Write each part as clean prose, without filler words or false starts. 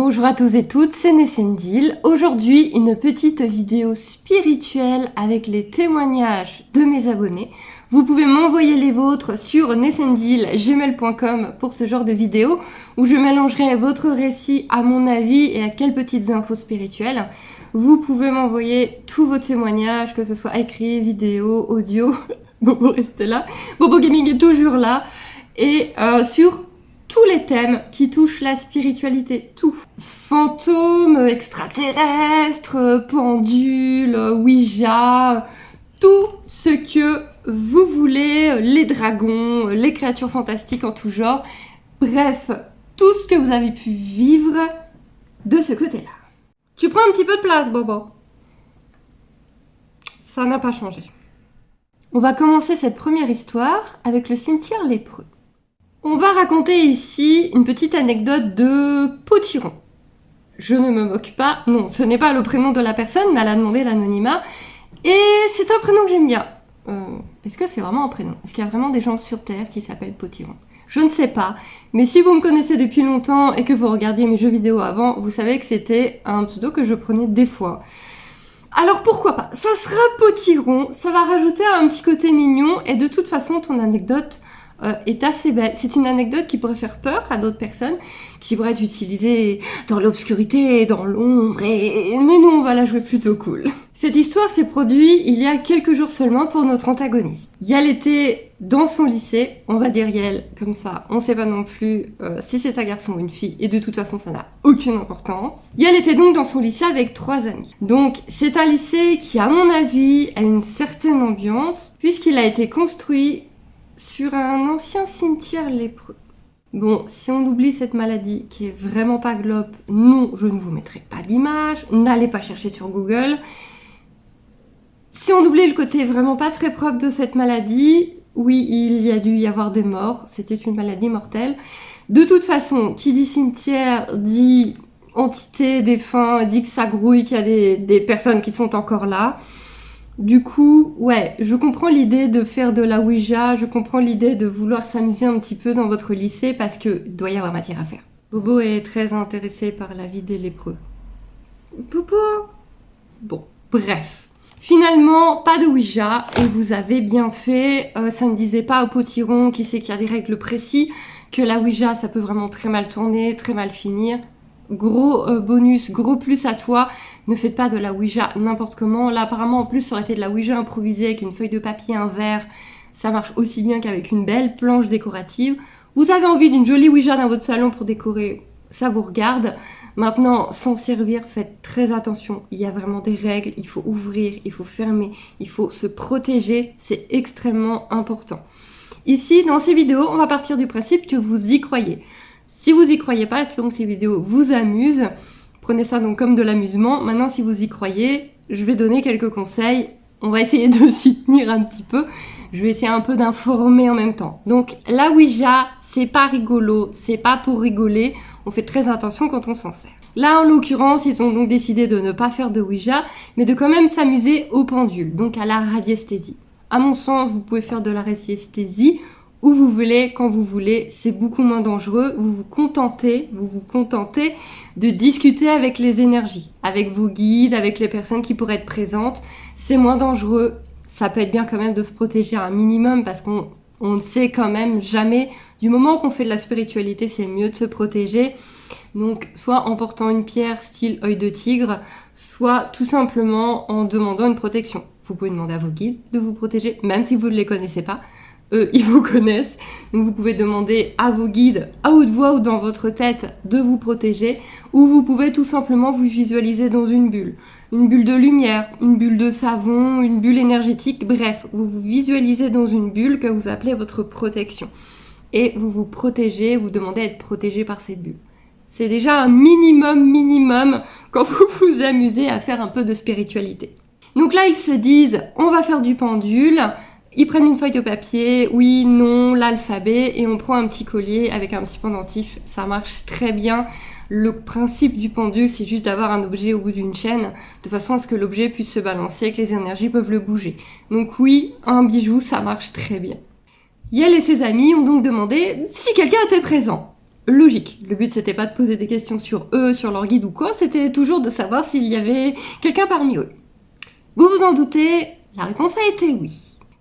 Bonjour à tous et toutes, c'est Nessendil. Aujourd'hui, une petite vidéo spirituelle avec les témoignages de mes abonnés. Vous pouvez m'envoyer les vôtres sur nessendil@gmail.com pour ce genre de vidéo où je mélangerai votre récit à mon avis et à quelques petites infos spirituelles. Vous pouvez m'envoyer tous vos témoignages, que ce soit écrit, vidéo, audio. Bobo restez là. Bobo Gaming est toujours là. Et sur tous les thèmes qui touchent la spiritualité, tout. Fantômes, extraterrestres, pendules, Ouija, tout ce que vous voulez, les dragons, les créatures fantastiques en tout genre. Bref, tout ce que vous avez pu vivre de ce côté-là. Tu prends un petit peu de place, Bobo. Ça n'a pas changé. On va commencer cette première histoire avec le cimetière lépreux. On va raconter ici une petite anecdote de Potiron. Je ne me moque pas, non, ce n'est pas le prénom de la personne, mais elle a demandé l'anonymat. Et c'est un prénom que j'aime bien. Est-ce que c'est vraiment un prénom? Est-ce qu'il y a vraiment des gens sur Terre qui s'appellent Potiron? Je ne sais pas, mais si vous me connaissez depuis longtemps et que vous regardiez mes jeux vidéo avant, vous savez que c'était un pseudo que je prenais des fois. Alors pourquoi pas? Ça sera Potiron, ça va rajouter un petit côté mignon, et de toute façon ton anecdote est assez belle. C'est une anecdote qui pourrait faire peur à d'autres personnes, qui pourrait être utilisée dans l'obscurité, dans l'ombre, mais nous on va la jouer plutôt cool. Cette histoire s'est produite il y a quelques jours seulement pour notre antagoniste. Yael était dans son lycée, on va dire Yael comme ça, on sait pas non plus si c'est un garçon ou une fille, et de toute façon ça n'a aucune importance. Yael était donc dans son lycée avec 3 amis. Donc c'est un lycée qui à mon avis a une certaine ambiance, puisqu'il a été construit sur un ancien cimetière lépreux. Bon, si on oublie cette maladie qui est vraiment pas globe, non, je ne vous mettrai pas d'image, n'allez pas chercher sur Google. Si on oublie le côté vraiment pas très propre de cette maladie, oui, il y a dû y avoir des morts, c'était une maladie mortelle. De toute façon, qui dit cimetière, dit entité, défunt, dit que ça grouille, qu'il y a des personnes qui sont encore là. Du coup, ouais, je comprends l'idée de faire de la Ouija, je comprends l'idée de vouloir s'amuser un petit peu dans votre lycée parce que il doit y avoir matière à faire. Bobo est très intéressé par la vie des lépreux. Bobo! Bon, bref. Finalement, pas de Ouija, et vous avez bien fait. Ça ne disait pas au Potiron, qui sait qu'il y a des règles précises, que la Ouija, ça peut vraiment très mal tourner, très mal finir. Gros bonus, gros plus à toi, ne faites pas de la Ouija n'importe comment. Là apparemment en plus ça aurait été de la Ouija improvisée avec une feuille de papier, un verre, ça marche aussi bien qu'avec une belle planche décorative. Vous avez envie d'une jolie Ouija dans votre salon pour décorer, ça vous regarde. Maintenant, s'en servir, faites très attention, il y a vraiment des règles, il faut ouvrir, il faut fermer, il faut se protéger, c'est extrêmement important. Ici, dans ces vidéos, on va partir du principe que vous y croyez. Si vous y croyez pas, espérons que ces vidéos vous amusent. Prenez ça donc comme de l'amusement. Maintenant, si vous y croyez, je vais donner quelques conseils. On va essayer de s'y tenir un petit peu. Je vais essayer un peu d'informer en même temps. Donc, la Ouija, c'est pas rigolo, c'est pas pour rigoler. On fait très attention quand on s'en sert. Là, en l'occurrence, ils ont donc décidé de ne pas faire de Ouija, mais de quand même s'amuser au pendule, donc à la radiesthésie. À mon sens, vous pouvez faire de la radiesthésie où vous voulez, quand vous voulez, c'est beaucoup moins dangereux. Vous vous contentez de discuter avec les énergies, avec vos guides, avec les personnes qui pourraient être présentes. C'est moins dangereux. Ça peut être bien quand même de se protéger un minimum parce qu'on ne sait quand même jamais. Du moment qu'on fait de la spiritualité, c'est mieux de se protéger. Donc, soit en portant une pierre style œil de tigre, soit tout simplement en demandant une protection. Vous pouvez demander à vos guides de vous protéger, même si vous ne les connaissez pas. Eux, ils vous connaissent. Donc vous pouvez demander à vos guides, à haute voix ou dans votre tête, de vous protéger. Ou vous pouvez tout simplement vous visualiser dans une bulle. Une bulle de lumière, une bulle de savon, une bulle énergétique. Bref, vous vous visualisez dans une bulle que vous appelez votre protection. Et vous vous protégez, vous demandez à être protégé par cette bulle. C'est déjà un minimum quand vous vous amusez à faire un peu de spiritualité. Donc là, ils se disent, on va faire du pendule. Ils prennent une feuille de papier, oui, non, l'alphabet, et on prend un petit collier avec un petit pendentif. Ça marche très bien. Le principe du pendule, c'est juste d'avoir un objet au bout d'une chaîne, de façon à ce que l'objet puisse se balancer et que les énergies peuvent le bouger. Donc oui, un bijou, ça marche très bien. Yael et ses amis ont donc demandé si quelqu'un était présent. logique. Le but c'était pas de poser des questions sur eux, sur leur guide ou quoi, c'était toujours de savoir s'il y avait quelqu'un parmi eux. Vous vous en doutez, la réponse a été oui.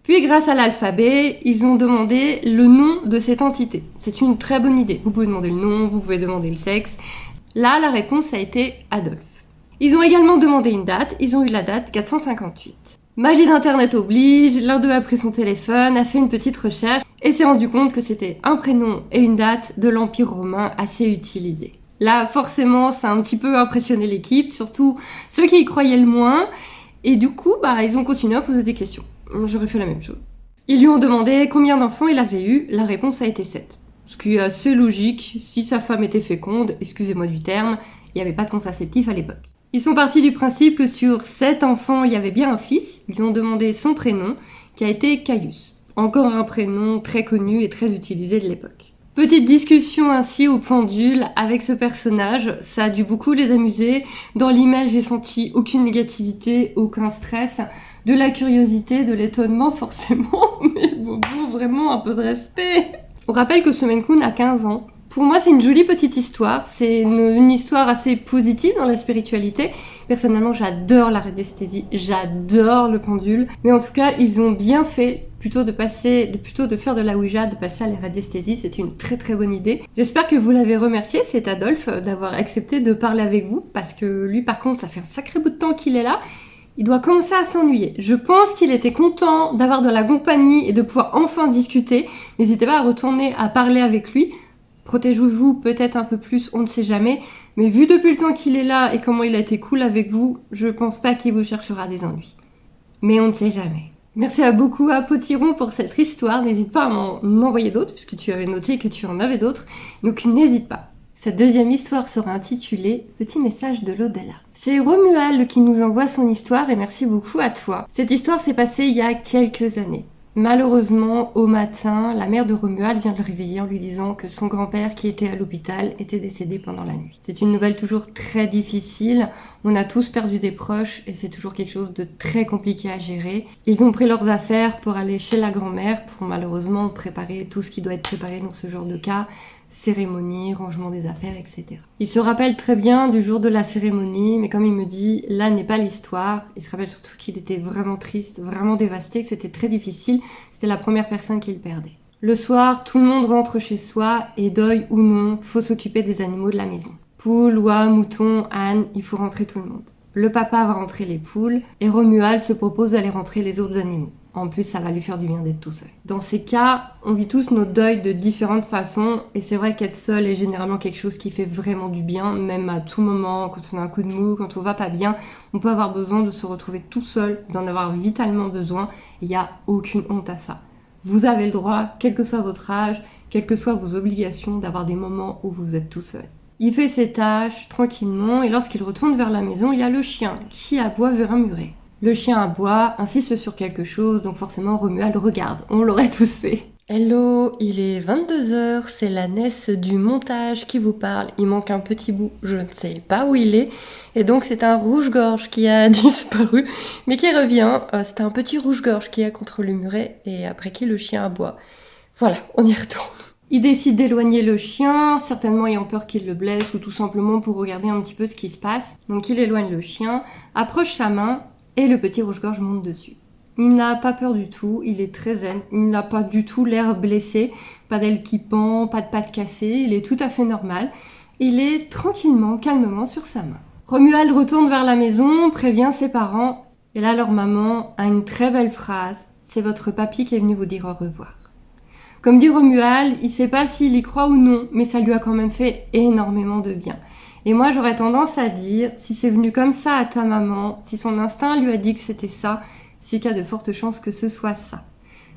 Puis grâce à l'alphabet, ils ont demandé le nom de cette entité. C'est une très bonne idée. Vous pouvez demander le nom, vous pouvez demander le sexe. Là, la réponse a été Adolphe. Ils ont également demandé une date, ils ont eu la date 458. Magie d'internet oblige, l'un d'eux a pris son téléphone, a fait une petite recherche et s'est rendu compte que c'était un prénom et une date de l'Empire romain assez utilisés. Là, forcément, ça a un petit peu impressionné l'équipe, surtout ceux qui y croyaient le moins, et du coup, ils ont continué à poser des questions. J'aurais fait la même chose. Ils lui ont demandé combien d'enfants il avait eu, la réponse a été 7. Ce qui est assez logique, si sa femme était féconde, excusez-moi du terme, il n'y avait pas de contraceptif à l'époque. Ils sont partis du principe que sur 7 enfants, il y avait bien un fils. Ils lui ont demandé son prénom, qui a été Caius. Encore un prénom très connu et très utilisé de l'époque. Petite discussion ainsi au pendule avec ce personnage, ça a dû beaucoup les amuser. Dans l'email, j'ai senti aucune négativité, aucun stress, de la curiosité, de l'étonnement forcément, mais Bobo, vraiment un peu de respect. On rappelle que ce Maine Coon a 15 ans. Pour moi, c'est une jolie petite histoire. C'est une histoire assez positive dans la spiritualité. Personnellement, j'adore la radiesthésie, j'adore le pendule. Mais en tout cas, ils ont bien fait plutôt de faire de la Ouija, de passer à la radiesthésie. C'est une très très bonne idée. J'espère que vous l'avez remercié, cet Adolphe, d'avoir accepté de parler avec vous. Parce que lui, par contre, ça fait un sacré bout de temps qu'il est là. Il doit commencer à s'ennuyer. Je pense qu'il était content d'avoir de la compagnie et de pouvoir enfin discuter. N'hésitez pas à retourner à parler avec lui. Protégez-vous peut-être un peu plus, on ne sait jamais. Mais vu depuis le temps qu'il est là et comment il a été cool avec vous, je pense pas qu'il vous cherchera des ennuis. Mais on ne sait jamais. Merci beaucoup à Potiron pour cette histoire. N'hésite pas à m'en envoyer d'autres, puisque tu avais noté que tu en avais d'autres. Donc n'hésite pas. Cette deuxième histoire sera intitulée « Petit message de l'au-delà ». C'est Romuald qui nous envoie son histoire et merci beaucoup à toi. Cette histoire s'est passée il y a quelques années. Malheureusement, au matin, la mère de Romuald vient de le réveiller en lui disant que son grand-père, qui était à l'hôpital, était décédé pendant la nuit. C'est une nouvelle toujours très difficile. On a tous perdu des proches et c'est toujours quelque chose de très compliqué à gérer. Ils ont pris leurs affaires pour aller chez la grand-mère pour malheureusement préparer tout ce qui doit être préparé dans ce genre de cas. Cérémonie, rangement des affaires, etc. Il se rappelle très bien du jour de la cérémonie, mais comme il me dit, là n'est pas l'histoire. Il se rappelle surtout qu'il était vraiment triste, vraiment dévasté, que c'était très difficile. C'était la première personne qu'il perdait. Le soir, tout le monde rentre chez soi, et deuil ou non, faut s'occuper des animaux de la maison. Poules, oies, moutons, ânes, il faut rentrer tout le monde. Le papa va rentrer les poules, et Romuald se propose d'aller rentrer les autres animaux. En plus, ça va lui faire du bien d'être tout seul. Dans ces cas, on vit tous nos deuils de différentes façons, et c'est vrai qu'être seul est généralement quelque chose qui fait vraiment du bien, même à tout moment, quand on a un coup de mou, quand on va pas bien, on peut avoir besoin de se retrouver tout seul, d'en avoir vitalement besoin, il n'y a aucune honte à ça. Vous avez le droit, quel que soit votre âge, quelles que soient vos obligations, d'avoir des moments où vous êtes tout seul. Il fait ses tâches tranquillement, et lorsqu'il retourne vers la maison, il y a le chien qui aboie vers un muret. Le chien aboie, insiste sur quelque chose, donc forcément Romuald regarde. On l'aurait tous fait. Hello, il est 22h, c'est la Ness du montage qui vous parle. Il manque un petit bout, je ne sais pas où il est. Et donc c'est un rouge-gorge qui a disparu, mais qui revient. C'est un petit rouge-gorge qui est contre le muret et après qui le chien aboie. Voilà, on y retourne. Il décide d'éloigner le chien, certainement ayant peur qu'il le blesse ou tout simplement pour regarder un petit peu ce qui se passe. Donc il éloigne le chien, approche sa main, et le petit rouge-gorge monte dessus. Il n'a pas peur du tout, il est très zen, il n'a pas du tout l'air blessé, pas d'aile qui pend, pas de patte cassée, il est tout à fait normal. Il est tranquillement, calmement sur sa main. Romuald retourne vers la maison, prévient ses parents, et là leur maman a une très belle phrase, c'est votre papy qui est venu vous dire au revoir. Comme dit Romuald, il sait pas s'il y croit ou non, mais ça lui a quand même fait énormément de bien. Et moi, j'aurais tendance à dire, si c'est venu comme ça à ta maman, si son instinct lui a dit que c'était ça, c'est qu'il y a de fortes chances que ce soit ça.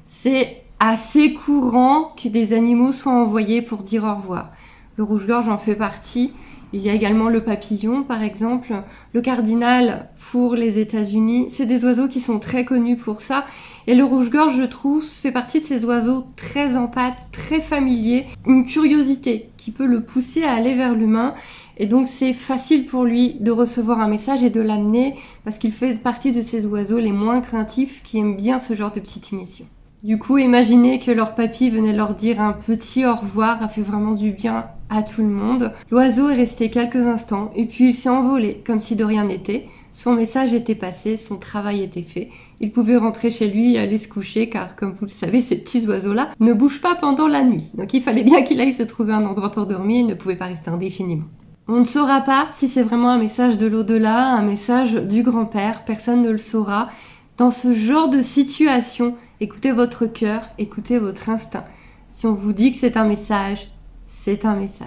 C'est assez courant que des animaux soient envoyés pour dire au revoir. Le rouge-gorge en fait partie. Il y a également le papillon, par exemple. Le cardinal, pour les États-Unis, c'est des oiseaux qui sont très connus pour ça. Et le rouge-gorge, je trouve, fait partie de ces oiseaux très empathes, très familiers. Une curiosité qui peut le pousser à aller vers l'humain. Et donc, c'est facile pour lui de recevoir un message et de l'amener parce qu'il fait partie de ces oiseaux les moins craintifs qui aiment bien ce genre de petites missions. Du coup, imaginez que leur papy venait leur dire un petit au revoir a fait vraiment du bien à tout le monde. L'oiseau est resté quelques instants et puis il s'est envolé comme si de rien n'était. Son message était passé, son travail était fait. Il pouvait rentrer chez lui et aller se coucher car, comme vous le savez, ces petits oiseaux-là ne bougent pas pendant la nuit. Donc il fallait bien qu'il aille se trouver un endroit pour dormir, il ne pouvait pas rester indéfiniment. On ne saura pas si c'est vraiment un message de l'au-delà, un message du grand-père, personne ne le saura. Dans ce genre de situation, écoutez votre cœur, écoutez votre instinct. Si on vous dit que c'est un message, c'est un message.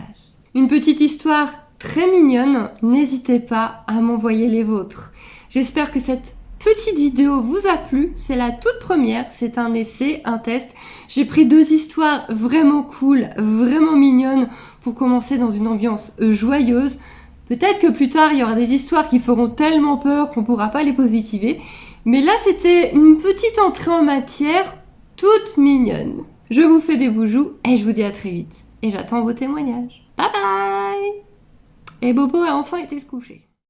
Une petite histoire très mignonne, n'hésitez pas à m'envoyer les vôtres. J'espère que cette petite vidéo vous a plu, c'est la toute première, c'est un essai, un test. J'ai pris 2 histoires vraiment cool, vraiment mignonnes pour commencer dans une ambiance joyeuse. Peut-être que plus tard il y aura des histoires qui feront tellement peur qu'on pourra pas les positiver. Mais là, c'était une petite entrée en matière toute mignonne. Je vous fais des boujous et je vous dis à très vite. Et j'attends vos témoignages. Bye bye! Et Bobo a enfin été se coucher.